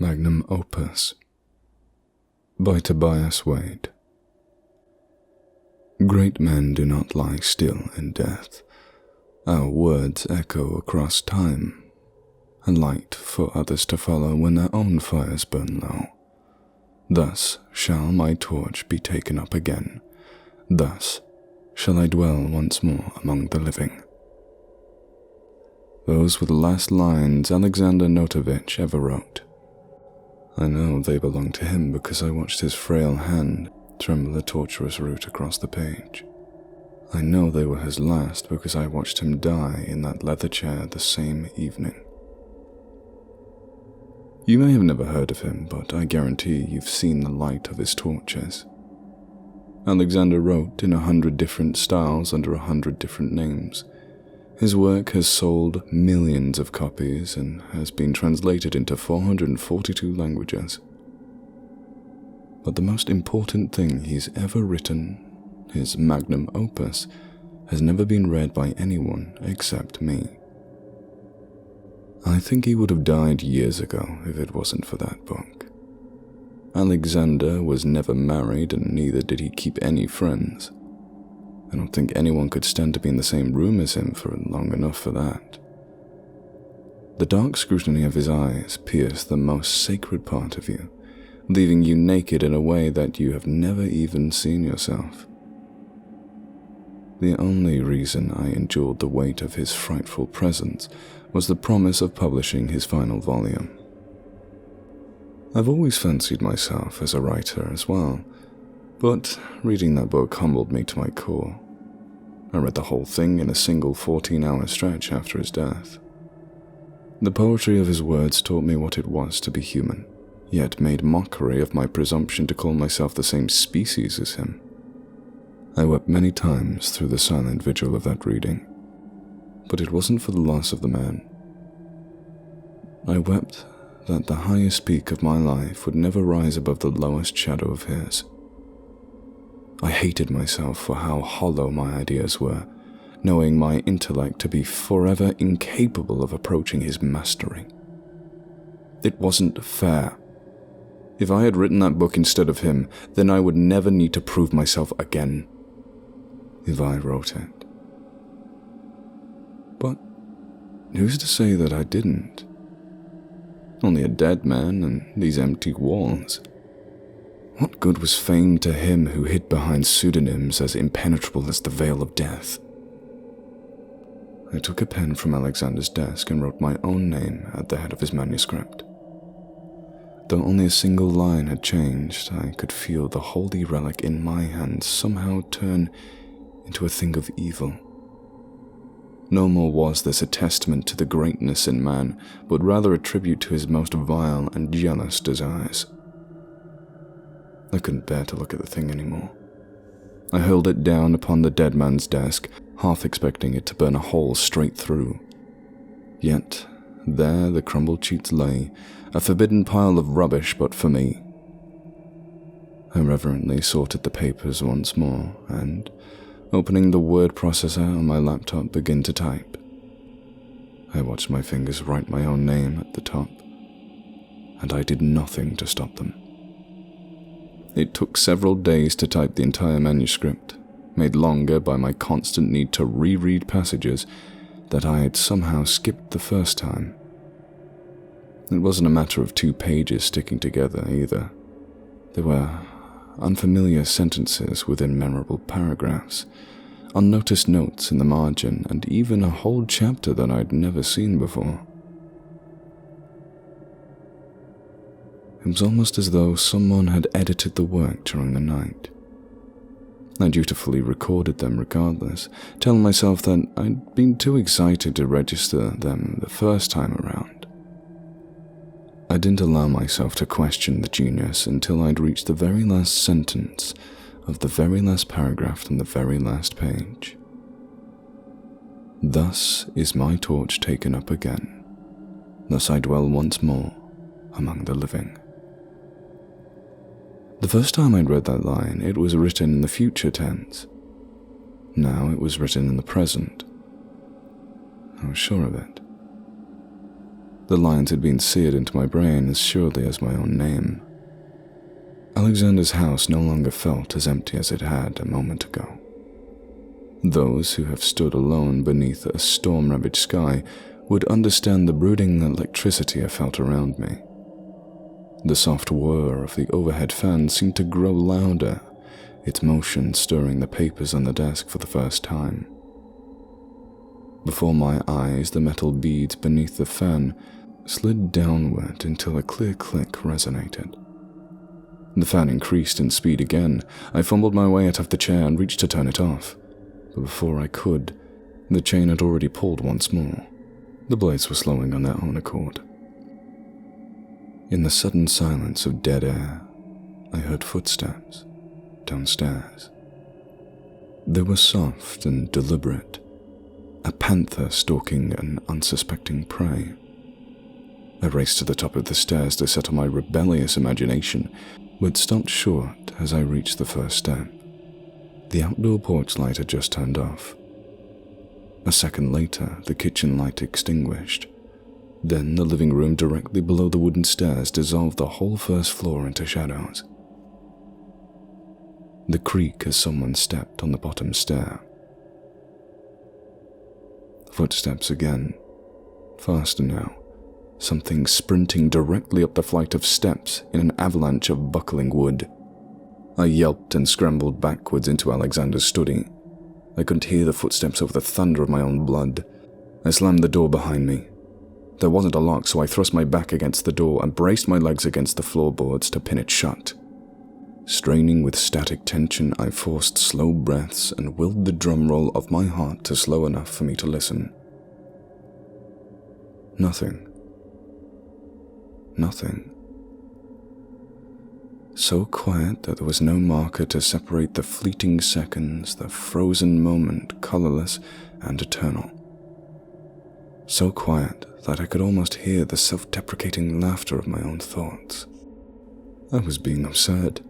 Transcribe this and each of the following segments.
Magnum Opus by TobiasWade. Great men do not lie still in death. Our words echo across time, and light for others to follow when their own fires burn low. Thus shall my torch be taken up again. Thus shall I dwell once more among the living. Those were the last lines Alexander Notovich ever wrote. I know they belong to him because I watched his frail hand tremble a tortuous route across the page. I know they were his last because I watched him die in that leather chair the same evening. You may have never heard of him, but I guarantee you've seen the light of his torches. Alexander wrote in 100 different styles under 100 different names. His work has sold millions of copies and has been translated into 442 languages. But the most important thing he's ever written, his Magnum Opus, has never been read by anyone except me. I think he would have died years ago if it wasn't for that book. Alexander was never married and neither did he keep any friends. I don't think anyone could stand to be in the same room as him for long enough for that. The dark scrutiny of his eyes pierced the most sacred part of you, leaving you naked in a way that you have never even seen yourself. The only reason I endured the weight of his frightful presence was the promise of publishing his final volume. I've always fancied myself as a writer as well, but reading that book humbled me to my core. I read the whole thing in a single 14-hour stretch after his death. The poetry of his words taught me what it was to be human, yet made mockery of my presumption to call myself the same species as him. I wept many times through the silent vigil of that reading, but it wasn't for the loss of the man. I wept that the highest peak of my life would never rise above the lowest shadow of his. I hated myself for how hollow my ideas were, knowing my intellect to be forever incapable of approaching his mastery. It wasn't fair. If I had written that book instead of him, then I would never need to prove myself again. If I wrote it. But who's to say that I didn't? Only a dead man and these empty walls. What good was fame to him who hid behind pseudonyms as impenetrable as the veil of death? I took a pen from Alexander's desk and wrote my own name at the head of his manuscript. Though only a single line had changed, I could feel the holy relic in my hand somehow turn into a thing of evil. No more was this a testament to the greatness in man, but rather a tribute to his most vile and jealous desires. I couldn't bear to look at the thing anymore. I hurled it down upon the dead man's desk, half expecting it to burn a hole straight through. Yet, there the crumbled sheets lay, a forbidden pile of rubbish but for me. I reverently sorted the papers once more, and, opening the word processor on my laptop, began to type. I watched my fingers write my own name at the top, and I did nothing to stop them. It took several days to type the entire manuscript, made longer by my constant need to reread passages that I had somehow skipped the first time. It wasn't a matter of 2 pages sticking together either. There were unfamiliar sentences within memorable paragraphs, unnoticed notes in the margin, and even a whole chapter that I'd never seen before. It was almost as though someone had edited the work during the night. I dutifully recorded them regardless, telling myself that I'd been too excited to register them the first time around. I didn't allow myself to question the genius until I'd reached the very last sentence of the very last paragraph on the very last page. Thus is my torch taken up again. Thus I dwell once more among the living. The first time I'd read that line, it was written in the future tense. Now it was written in the present. I was sure of it. The lines had been seared into my brain as surely as my own name. Alexander's house no longer felt as empty as it had a moment ago. Those who have stood alone beneath a storm-ravaged sky would understand the brooding electricity I felt around me. The soft whir of the overhead fan seemed to grow louder, its motion stirring the papers on the desk for the first time. Before my eyes, the metal beads beneath the fan slid downward until a clear click resonated. The fan increased in speed again. I fumbled my way out of the chair and reached to turn it off, but before I could, the chain had already pulled once more. The blades were slowing on their own accord. In the sudden silence of dead air, I heard footsteps downstairs. They were soft and deliberate, a panther stalking an unsuspecting prey. I raced to the top of the stairs to settle my rebellious imagination, but stopped short as I reached the first step. The outdoor porch light had just turned off. A second later, the kitchen light extinguished. Then the living room directly below the wooden stairs dissolved the whole first floor into shadows. The creak as someone stepped on the bottom stair. Footsteps again, faster now, something sprinting directly up the flight of steps in an avalanche of buckling wood. I yelped and scrambled backwards into Alexander's study. I couldn't hear the footsteps over the thunder of my own blood. I slammed the door behind me. There wasn't a lock, so I thrust my back against the door and braced my legs against the floorboards to pin it shut. Straining with static tension, I forced slow breaths and willed the drum roll of my heart to slow enough for me to listen. Nothing. Nothing. So quiet that there was no marker to separate the fleeting seconds, the frozen moment, colorless and eternal. So quiet that I could almost hear the self-deprecating laughter of my own thoughts. I was being absurd.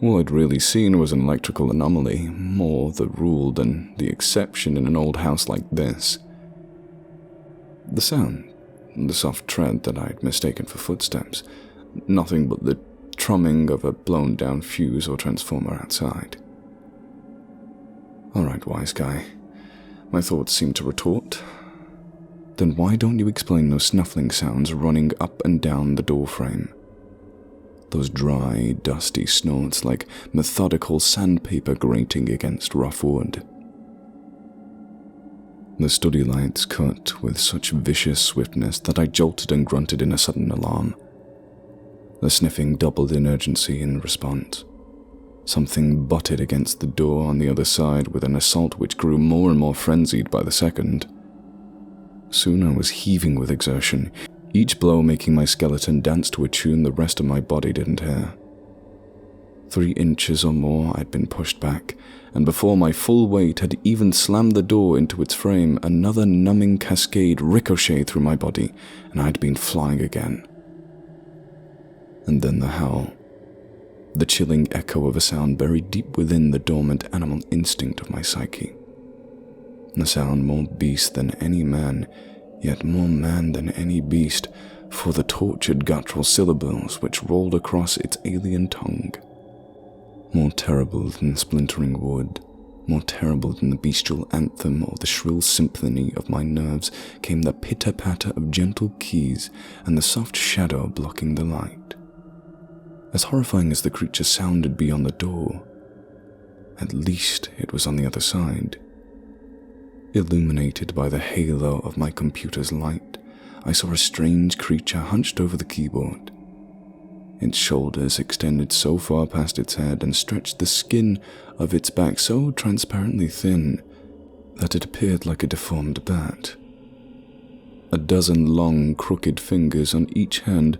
All I'd really seen was an electrical anomaly, more the rule than the exception in an old house like this. The sound, the soft tread that I'd mistaken for footsteps, nothing but the trumming of a blown-down fuse or transformer outside. "All right, wise guy," my thoughts seemed to retort. "Then why don't you explain those snuffling sounds running up and down the doorframe? Those dry, dusty snorts like methodical sandpaper grating against rough wood." The study lights cut with such vicious swiftness that I jolted and grunted in a sudden alarm. The sniffing doubled in urgency in response. Something butted against the door on the other side with an assault which grew more and more frenzied by the second. Soon I was heaving with exertion, each blow making my skeleton dance to a tune the rest of my body didn't hear. 3 inches or more I'd been pushed back, and before my full weight had even slammed the door into its frame, another numbing cascade ricocheted through my body, and I'd been flying again. And then the howl, the chilling echo of a sound buried deep within the dormant animal instinct of my psyche. A sound more beast than any man, yet more man than any beast, for the tortured guttural syllables which rolled across its alien tongue. More terrible than splintering wood, more terrible than the bestial anthem or the shrill symphony of my nerves came the pitter-patter of gentle keys and the soft shadow blocking the light. As horrifying as the creature sounded beyond the door, at least it was on the other side. Illuminated by the halo of my computer's light, I saw a strange creature hunched over the keyboard. Its shoulders extended so far past its head and stretched the skin of its back so transparently thin that it appeared like a deformed bat. A dozen long, crooked fingers on each hand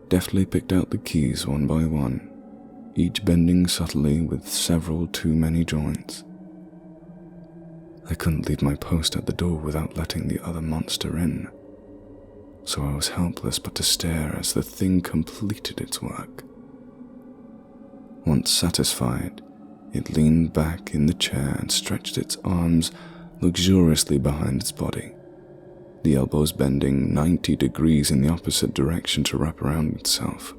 deftly picked out the keys one by one, each bending subtly with several too many joints. I couldn't leave my post at the door without letting the other monster in, so I was helpless but to stare as the thing completed its work. Once satisfied, it leaned back in the chair and stretched its arms luxuriously behind its body. the elbows bending 90 degrees in the opposite direction to wrap around itself.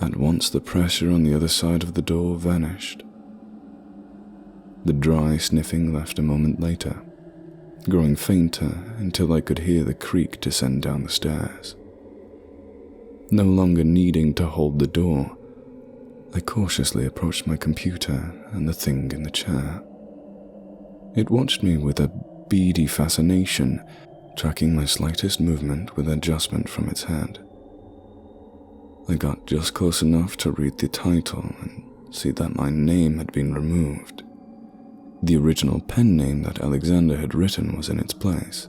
At once the pressure on the other side of the door vanished. The dry sniffing left a moment later, growing fainter until I could hear the creak descend down the stairs. No longer needing to hold the door, I cautiously approached my computer and the thing in the chair. It watched me with a beady fascination, tracking my slightest movement with adjustment from its head. I got just close enough to read the title and see that my name had been removed. The original pen name that Alexander had written was in its place.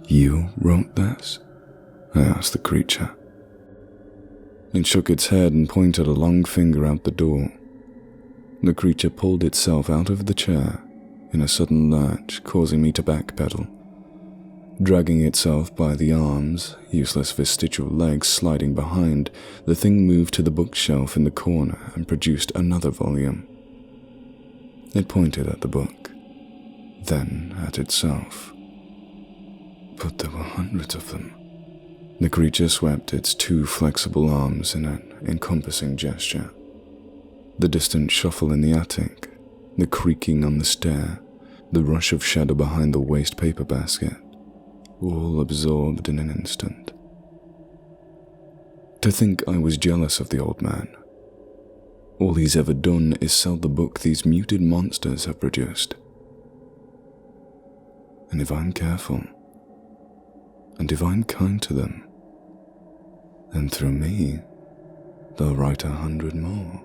"You wrote this?" I asked the creature. It shook its head and pointed a long finger out the door. The creature pulled itself out of the chair in a sudden lurch, causing me to backpedal. Dragging itself by the arms, useless vestigial legs sliding behind, the thing moved to the bookshelf in the corner and produced another volume. It pointed at the book, then at itself. But there were hundreds of them. The creature swept its two flexible arms in an encompassing gesture. The distant shuffle in the attic, the creaking on the stair, the rush of shadow behind the waste paper basket, all absorbed in an instant. To think I was jealous of the old man. All he's ever done is sell the book these muted monsters have produced. And if I'm careful, and if I'm kind to them, then through me, they'll write 100 more.